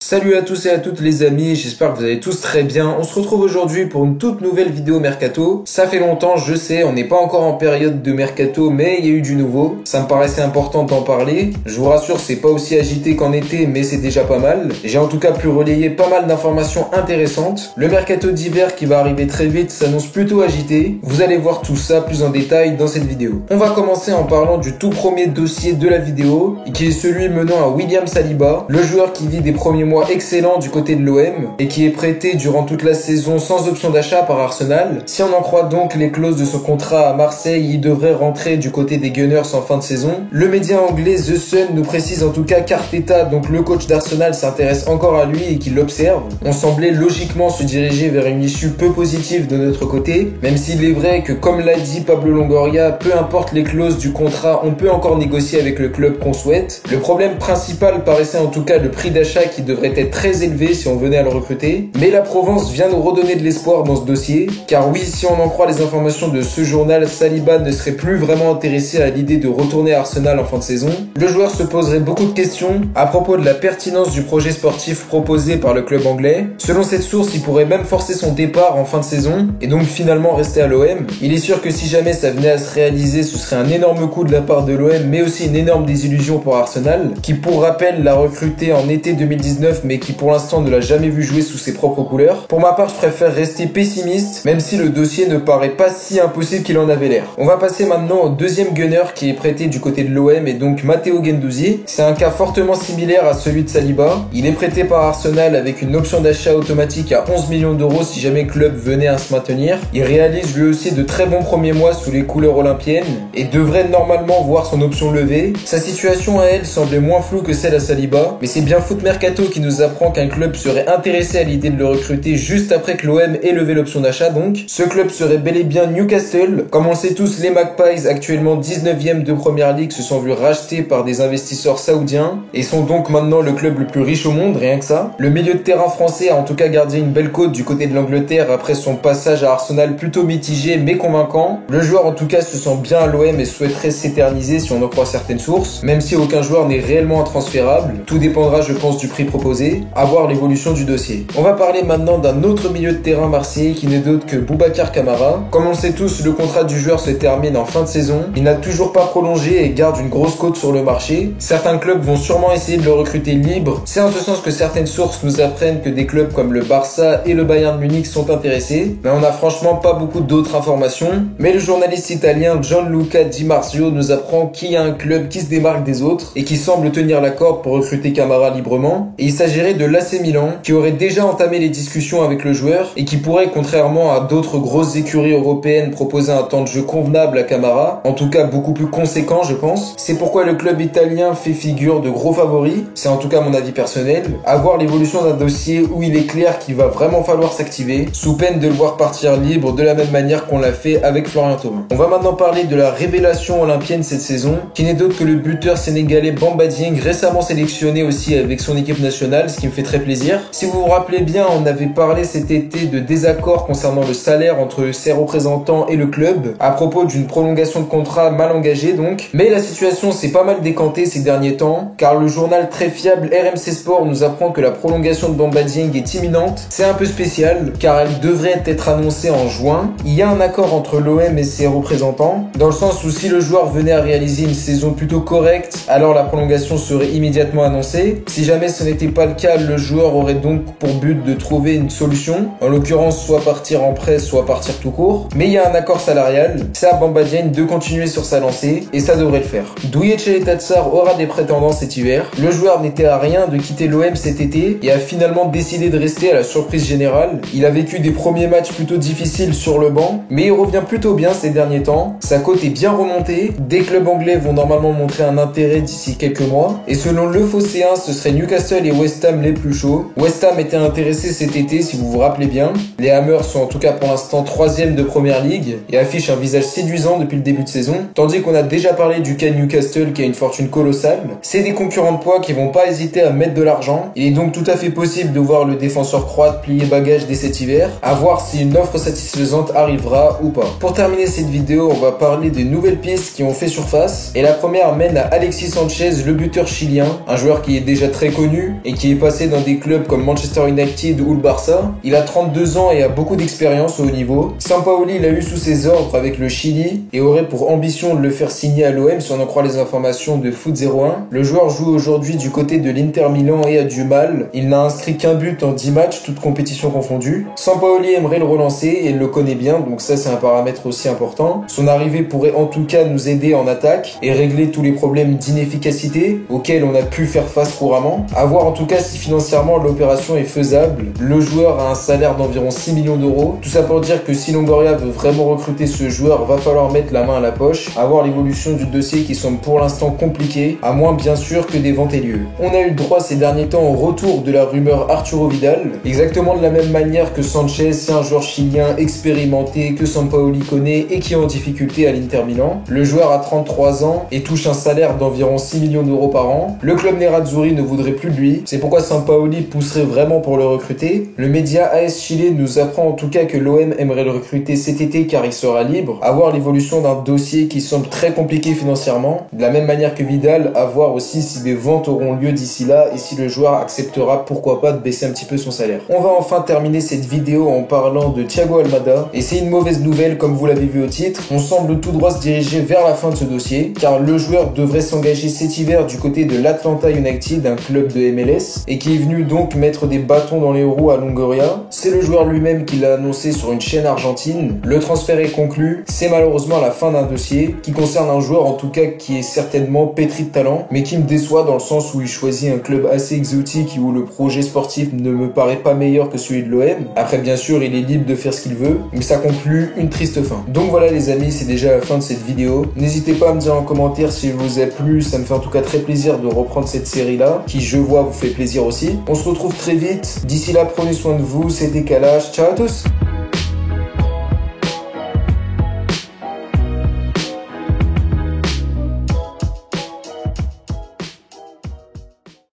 Salut à tous et à toutes les amis, j'espère que vous allez tous très bien. On se retrouve aujourd'hui pour une toute nouvelle vidéo mercato. Ça fait longtemps, je sais, on n'est pas encore en période de mercato, mais il y a eu du nouveau. Ça me paraissait important d'en parler. Je vous rassure, c'est pas aussi agité qu'en été, mais c'est déjà pas mal. J'ai en tout cas pu relayer pas mal d'informations intéressantes. Le mercato d'hiver qui va arriver très vite s'annonce plutôt agité. Vous allez voir tout ça plus en détail dans cette vidéo. On va commencer en parlant du tout premier dossier de la vidéo, qui est celui menant à William Saliba, le joueur qui vit des premiers mois excellent du côté de l'OM et qui est prêté durant toute la saison sans option d'achat par Arsenal. Si on en croit donc les clauses de son contrat à Marseille, il devrait rentrer du côté des Gunners en fin de saison. Le média anglais The Sun nous précise en tout cas qu'Arteta, donc le coach d'Arsenal, s'intéresse encore à lui et qu'il l'observe. On semblait logiquement se diriger vers une issue peu positive de notre côté, même s'il est vrai que, comme l'a dit Pablo Longoria, peu importe les clauses du contrat, on peut encore négocier avec le club qu'on souhaite. Le problème principal paraissait en tout cas le prix d'achat qui devrait être très élevé si on venait à le recruter, mais la Provence vient nous redonner de l'espoir dans ce dossier, car oui, si on en croit les informations de ce journal, Saliba ne serait plus vraiment intéressé à l'idée de retourner à Arsenal en fin de saison. Le joueur se poserait beaucoup de questions à propos de la pertinence du projet sportif proposé par le club anglais. Selon cette source, il pourrait même forcer son départ en fin de saison, et donc finalement rester à l'OM. Il est sûr que si jamais ça venait à se réaliser, ce serait un énorme coup de la part de l'OM, mais aussi une énorme désillusion pour Arsenal, qui pour rappel l'a recruté en été 2019, mais qui pour l'instant ne l'a jamais vu jouer sous ses propres couleurs. Pour ma part, je préfère rester pessimiste, même si le dossier ne paraît pas si impossible qu'il en avait l'air. On va passer maintenant au deuxième gunner qui est prêté du côté de l'OM, et donc Matteo Guendouzi. C'est un cas fortement similaire à celui de Saliba. Il est prêté par Arsenal avec une option d'achat automatique à 11 millions d'euros si jamais le club venait à se maintenir. Il réalise lui aussi de très bons premiers mois sous les couleurs olympiennes et devrait normalement voir son option levée. Sa situation à elle semblait moins floue que celle à Saliba, mais c'est bien Foot Mercato qui nous apprend qu'un club serait intéressé à l'idée de le recruter juste après que l'OM ait levé l'option d'achat donc. Ce club serait bel et bien Newcastle. Comme on le sait tous, les Magpies, actuellement 19e de Première Ligue, se sont vus rachetés par des investisseurs saoudiens et sont donc maintenant le club le plus riche au monde, rien que ça. Le milieu de terrain français a en tout cas gardé une belle cote du côté de l'Angleterre après son passage à Arsenal plutôt mitigé mais convaincant. Le joueur en tout cas se sent bien à l'OM et souhaiterait s'éterniser si on en croit certaines sources, même si aucun joueur n'est réellement intransférable. Tout dépendra je pense du prix proposé, à voir l'évolution du dossier. On va parler maintenant d'un autre milieu de terrain marseillais qui n'est d'autre que Boubacar Kamara. Comme on le sait tous, le contrat du joueur se termine en fin de saison. Il n'a toujours pas prolongé et garde une grosse cote sur le marché. Certains clubs vont sûrement essayer de le recruter libre. C'est en ce sens que certaines sources nous apprennent que des clubs comme le Barça et le Bayern Munich sont intéressés, mais on n'a franchement pas beaucoup d'autres informations. Mais le journaliste italien Gianluca Di Marzio nous apprend qu'il y a un club qui se démarque des autres et qui semble tenir la corde pour recruter Kamara librement. Et il s'agirait de l'AC Milan, qui aurait déjà entamé les discussions avec le joueur et qui pourrait, contrairement à d'autres grosses écuries européennes, proposer un temps de jeu convenable à Kamara, en tout cas beaucoup plus conséquent je pense. C'est pourquoi le club italien fait figure de gros favori, c'est en tout cas mon avis personnel, à voir l'évolution d'un dossier où il est clair qu'il va vraiment falloir s'activer, sous peine de le voir partir libre de la même manière qu'on l'a fait avec Florian Thauvin. On va maintenant parler de la révélation olympienne cette saison, qui n'est d'autre que le buteur sénégalais Bamba Dieng, récemment sélectionné aussi avec son équipe nationale, ce qui me fait très plaisir. Si vous vous rappelez bien, on avait parlé cet été de désaccords concernant le salaire entre ses représentants et le club, à propos d'une prolongation de contrat mal engagée donc. Mais la situation s'est pas mal décantée ces derniers temps, car le journal très fiable RMC Sport nous apprend que la prolongation de Bamba Dieng est imminente. C'est un peu spécial, car elle devrait être annoncée en juin. Il y a un accord entre l'OM et ses représentants, dans le sens où si le joueur venait à réaliser une saison plutôt correcte, alors la prolongation serait immédiatement annoncée. Si jamais ce n'était pas le cas, le joueur aurait donc pour but de trouver une solution, en l'occurrence soit partir en prêt, soit partir tout court. Mais il y a un accord salarial, c'est à Bamba Dieng de continuer sur sa lancée, et ça devrait le faire. Douye Cheletatsar aura des prétendants cet hiver. Le joueur n'était à rien de quitter l'OM cet été, et a finalement décidé de rester à la surprise générale. Il a vécu des premiers matchs plutôt difficiles sur le banc, mais il revient plutôt bien ces derniers temps. Sa cote est bien remontée, des clubs anglais vont normalement montrer un intérêt d'ici quelques mois, et selon le Phocéen, ce serait Newcastle et West Ham les plus chauds. West Ham était intéressé cet été si vous vous rappelez bien. Les Hammers sont en tout cas pour l'instant 3e de Première Ligue et affichent un visage séduisant depuis le début de saison, tandis qu'on a déjà parlé du cas Newcastle qui a une fortune colossale. C'est des concurrents de poids qui vont pas hésiter à mettre de l'argent. Il est donc tout à fait possible de voir le défenseur croate plier bagage dès cet hiver, à voir si une offre satisfaisante arrivera ou pas. Pour terminer cette vidéo, on va parler des nouvelles pistes qui ont fait surface, et la première mène à Alexis Sanchez, le buteur chilien, un joueur qui est déjà très connu et qui est passé dans des clubs comme Manchester United ou le Barça. Il a 32 ans et a beaucoup d'expérience au haut niveau. Sampaoli l'a eu sous ses ordres avec le Chili et aurait pour ambition de le faire signer à l'OM si on en croit les informations de Foot01. Le joueur joue aujourd'hui du côté de l'Inter Milan et a du mal. Il n'a inscrit qu'un but en 10 matchs, toutes compétitions confondues. Sampaoli aimerait le relancer et il le connaît bien, donc ça c'est un paramètre aussi important. Son arrivée pourrait en tout cas nous aider en attaque et régler tous les problèmes d'inefficacité auxquels on a pu faire face couramment. À voir en tout cas si financièrement l'opération est faisable. Le joueur a un salaire d'environ 6 millions d'euros. Tout ça pour dire que si Longoria veut vraiment recruter ce joueur, va falloir mettre la main à la poche, à voir l'évolution du dossier qui semble pour l'instant compliqué, à moins bien sûr que des ventes aient lieu. On a eu le droit ces derniers temps au retour de la rumeur Arturo Vidal, exactement de la même manière que Sanchez, c'est un joueur chilien expérimenté que Sampaoli connaît et qui est en difficulté à l'Inter Milan. Le joueur a 33 ans et touche un salaire d'environ 6 millions d'euros par an. Le club Nerazzurri ne voudrait plus de lui, c'est pourquoi Sampaoli pousserait vraiment pour le recruter. Le média AS Chile nous apprend en tout cas que l'OM aimerait le recruter cet été car il sera libre, à voir l'évolution d'un dossier qui semble très compliqué financièrement. De la même manière que Vidal, à voir aussi si des ventes auront lieu d'ici là et si le joueur acceptera pourquoi pas de baisser un petit peu son salaire. On va enfin terminer cette vidéo en parlant de Thiago Almada et c'est une mauvaise nouvelle comme vous l'avez vu au titre. On semble tout droit se diriger vers la fin de ce dossier car le joueur devrait s'engager cet hiver du côté de l'Atlanta United, un club de MLS, et qui est venu donc mettre des bâtons dans les roues à Longoria. C'est le joueur lui-même qui l'a annoncé sur une chaîne argentine. Le transfert est conclu, c'est malheureusement la fin d'un dossier qui concerne un joueur en tout cas qui est certainement pétri de talent, mais qui me déçoit dans le sens où il choisit un club assez exotique et où le projet sportif ne me paraît pas meilleur que celui de l'OM. Après bien sûr il est libre de faire ce qu'il veut, mais ça conclut une triste fin. Donc voilà les amis, c'est déjà la fin de cette vidéo. N'hésitez pas à me dire en commentaire si elle vous a plu, ça me fait en tout cas très plaisir de reprendre cette série là, qui je vois vous fait plaisir aussi. On se retrouve très vite, d'ici là prenez soin de vous, c'est Décalage, ciao à tous.